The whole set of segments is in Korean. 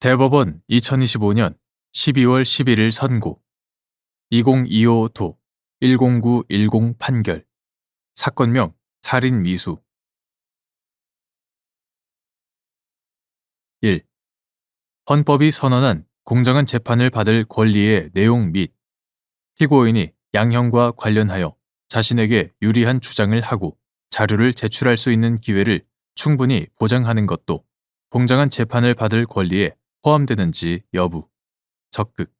대법원 2025년 12월 11일 선고 2025도 10910 판결 사건명 살인 미수 1. 헌법이 선언한 공정한 재판을 받을 권리의 내용 및 피고인이 양형과 관련하여 자신에게 유리한 주장을 하고 자료를 제출할 수 있는 기회를 충분히 보장하는 것도 공정한 재판을 받을 권리에 포함되는지 여부. 적극.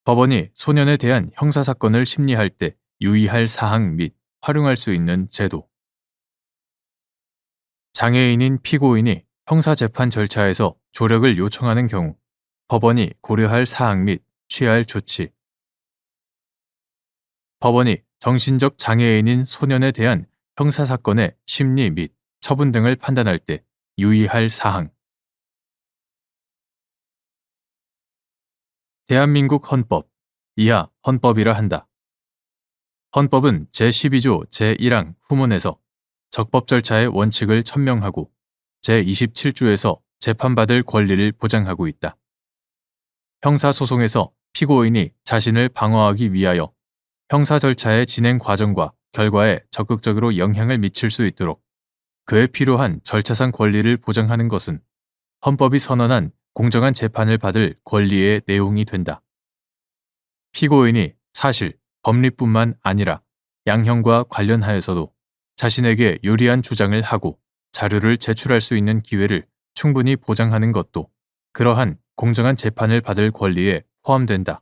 법원이 소년에 대한 형사사건을 심리할 때 유의할 사항 및 활용할 수 있는 제도. 장애인인 피고인이 형사재판 절차에서 조력을 요청하는 경우 법원이 고려할 사항 및 취할 조치. 법원이 정신적 장애인인 소년에 대한 형사사건의 심리 및 처분 등을 판단할 때 유의할 사항. 대한민국 헌법, 이하 헌법이라 한다. 헌법은 제12조 제1항 후문에서 적법 절차의 원칙을 천명하고 제27조에서 재판받을 권리를 보장하고 있다. 형사소송에서 피고인이 자신을 방어하기 위하여 형사 절차의 진행 과정과 결과에 적극적으로 영향을 미칠 수 있도록 그에 필요한 절차상 권리를 보장하는 것은 헌법이 선언한 공정한 재판을 받을 권리의 내용이 된다. 피고인이 사실, 법리뿐만 아니라 양형과 관련하여서도 자신에게 유리한 주장을 하고 자료를 제출할 수 있는 기회를 충분히 보장하는 것도 그러한 공정한 재판을 받을 권리에 포함된다.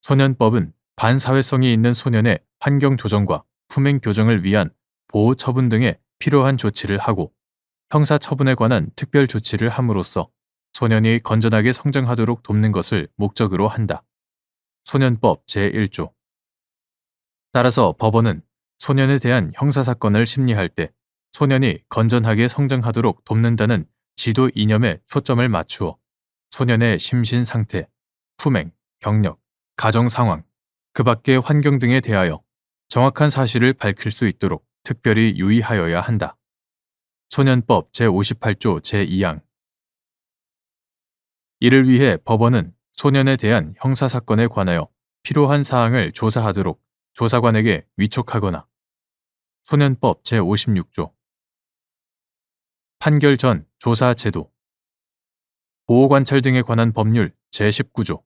소년법은 반사회성이 있는 소년의 환경 조정과 품행 교정을 위한 보호 처분 등에 필요한 조치를 하고 형사 처분에 관한 특별 조치를 함으로써 소년이 건전하게 성장하도록 돕는 것을 목적으로 한다. 소년법 제1조. 따라서 법원은 소년에 대한 형사사건을 심리할 때 소년이 건전하게 성장하도록 돕는다는 지도 이념에 초점을 맞추어 소년의 심신 상태, 품행, 경력, 가정 상황, 그 밖의 환경 등에 대하여 정확한 사실을 밝힐 수 있도록 특별히 유의하여야 한다. 소년법 제58조 제2항. 이를 위해 법원은 소년에 대한 형사사건에 관하여 필요한 사항을 조사하도록 조사관에게 위촉하거나 소년법 제56조. 판결 전 조사 제도. 보호관찰 등에 관한 법률 제19조.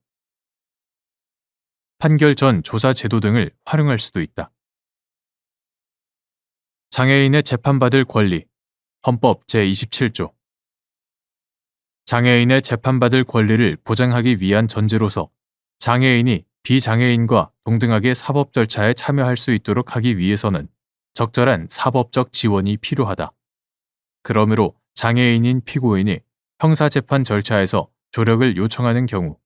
판결 전 조사 제도 등을 활용할 수도 있다. 장애인의 재판받을 권리. 헌법 제27조. 장애인의 재판받을 권리를 보장하기 위한 전제로서 장애인이 비장애인과 동등하게 사법 절차에 참여할 수 있도록 하기 위해서는 적절한 사법적 지원이 필요하다. 그러므로 장애인인 피고인이 형사재판 절차에서 조력을 요청하는 경우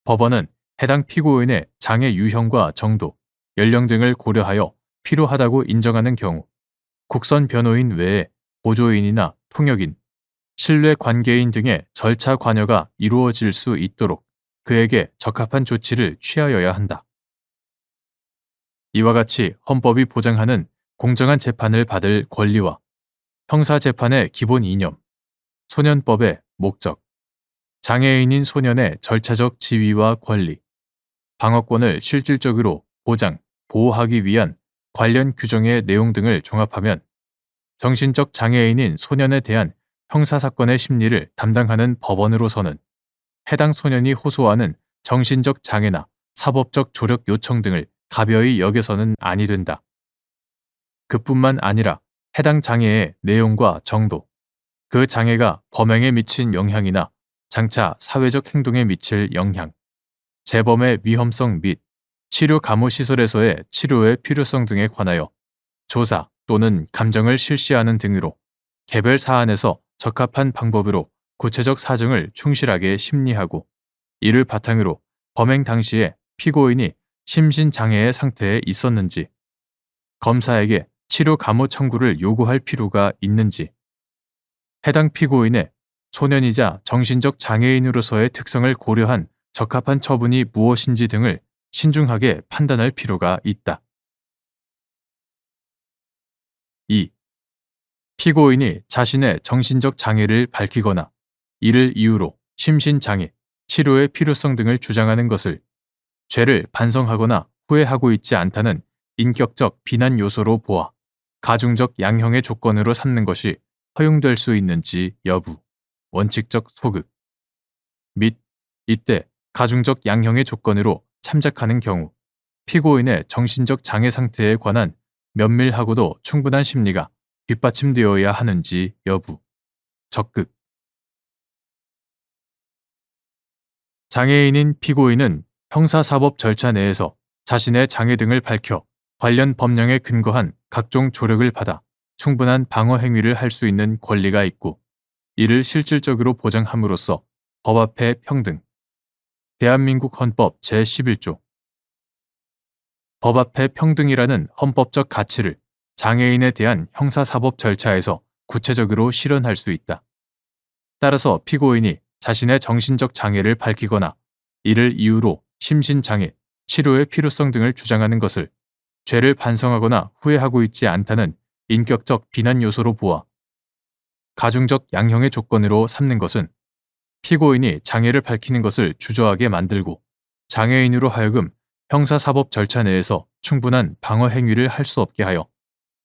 법원은 해당 피고인의 장애 유형과 정도, 연령 등을 고려하여 필요하다고 인정하는 경우 국선 변호인 외에 보조인이나 통역인, 신뢰 관계인 등의 절차 관여가 이루어질 수 있도록 그에게 적합한 조치를 취하여야 한다. 이와 같이 헌법이 보장하는 공정한 재판을 받을 권리와 형사재판의 기본 이념, 소년법의 목적, 장애인인 소년의 절차적 지위와 권리, 방어권을 실질적으로 보장, 보호하기 위한 관련 규정의 내용 등을 종합하면 정신적 장애인인 소년에 대한 형사사건의 심리를 담당하는 법원으로서는 해당 소년이 호소하는 정신적 장애나 사법적 조력 요청 등을 가벼이 여겨서는 아니 된다. 그뿐만 아니라 해당 장애의 내용과 정도, 그 장애가 범행에 미친 영향이나 장차 사회적 행동에 미칠 영향, 재범의 위험성 및 치료 감호시설에서의 치료의 필요성 등에 관하여 조사 또는 감정을 실시하는 등으로 개별 사안에서 적합한 방법으로 구체적 사정을 충실하게 심리하고 이를 바탕으로 범행 당시에 피고인이 심신장애의 상태에 있었는지, 검사에게 치료 감호 청구를 요구할 필요가 있는지, 해당 피고인의 소년이자 정신적 장애인으로서의 특성을 고려한 적합한 처분이 무엇인지 등을 신중하게 판단할 필요가 있다. 2. 피고인이 자신의 정신적 장애를 밝히거나 이를 이유로 심신장애, 치료의 필요성 등을 주장하는 것을 죄를 반성하거나 후회하고 있지 않다는 인격적 비난 요소로 보아 가중적 양형의 조건으로 삼는 것이 허용될 수 있는지 여부, 원칙적 소극 및 이때 가중적 양형의 조건으로 참작하는 경우 피고인의 정신적 장애 상태에 관한 면밀하고도 충분한 심리가 뒷받침되어야 하는지 여부, 적극 장애인인 피고인은 형사사법 절차 내에서 자신의 장애 등을 밝혀 관련 법령에 근거한 각종 조력을 받아 충분한 방어 행위를 할 수 있는 권리가 있고 이를 실질적으로 보장함으로써 법 앞에 평등. 대한민국 헌법 제11조 법 앞에 평등이라는 헌법적 가치를 장애인에 대한 형사사법 절차에서 구체적으로 실현할 수 있다. 따라서 피고인이 자신의 정신적 장애를 밝히거나 이를 이유로 심신장애, 치료의 필요성 등을 주장하는 것을 죄를 반성하거나 후회하고 있지 않다는 인격적 비난 요소로 보아 가중적 양형의 조건으로 삼는 것은 피고인이 장애를 밝히는 것을 주저하게 만들고 장애인으로 하여금 형사사법 절차 내에서 충분한 방어 행위를 할 수 없게 하여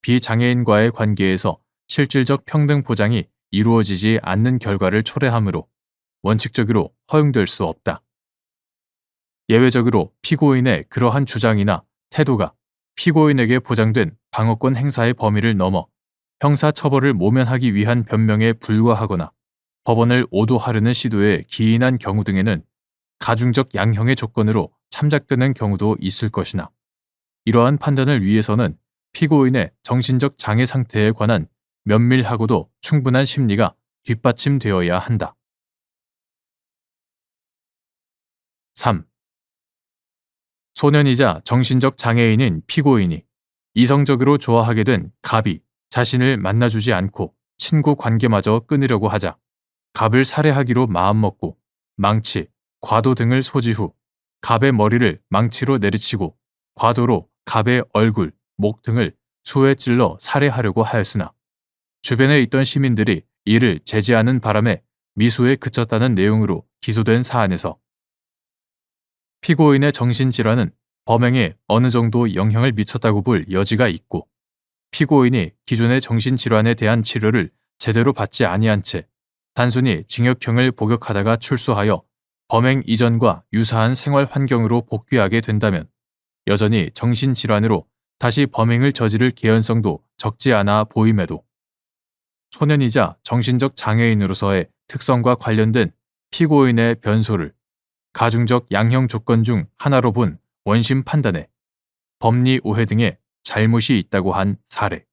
비장애인과의 관계에서 실질적 평등 보장이 이루어지지 않는 결과를 초래하므로 원칙적으로 허용될 수 없다. 예외적으로 피고인의 그러한 주장이나 태도가 피고인에게 보장된 방어권 행사의 범위를 넘어 형사처벌을 모면하기 위한 변명에 불과하거나 법원을 오도하려는 시도에 기인한 경우 등에는 가중적 양형의 조건으로 참작되는 경우도 있을 것이나 이러한 판단을 위해서는 피고인의 정신적 장애 상태에 관한 면밀하고도 충분한 심리가 뒷받침되어야 한다. 3. 소년이자 정신적 장애인인 피고인이 이성적으로 좋아하게 된 갑이 자신을 만나주지 않고 친구 관계마저 끊으려고 하자 갑을 살해하기로 마음먹고 망치, 과도 등을 소지 후 갑의 머리를 망치로 내리치고 과도로 갑의 얼굴, 목 등을 수에 찔러 살해하려고 하였으나 주변에 있던 시민들이 이를 제지하는 바람에 미수에 그쳤다는 내용으로 기소된 사안에서 피고인의 정신질환은 범행에 어느 정도 영향을 미쳤다고 볼 여지가 있고 피고인이 기존의 정신질환에 대한 치료를 제대로 받지 아니한 채 단순히 징역형을 복역하다가 출소하여 범행 이전과 유사한 생활 환경으로 복귀하게 된다면 여전히 정신질환으로 다시 범행을 저지를 개연성도 적지 않아 보임에도 소년이자 정신적 장애인으로서의 특성과 관련된 피고인의 변소를 가중적 양형 조건 중 하나로 본 원심 판단에 법리 오해 등의 잘못이 있다고 한 사례.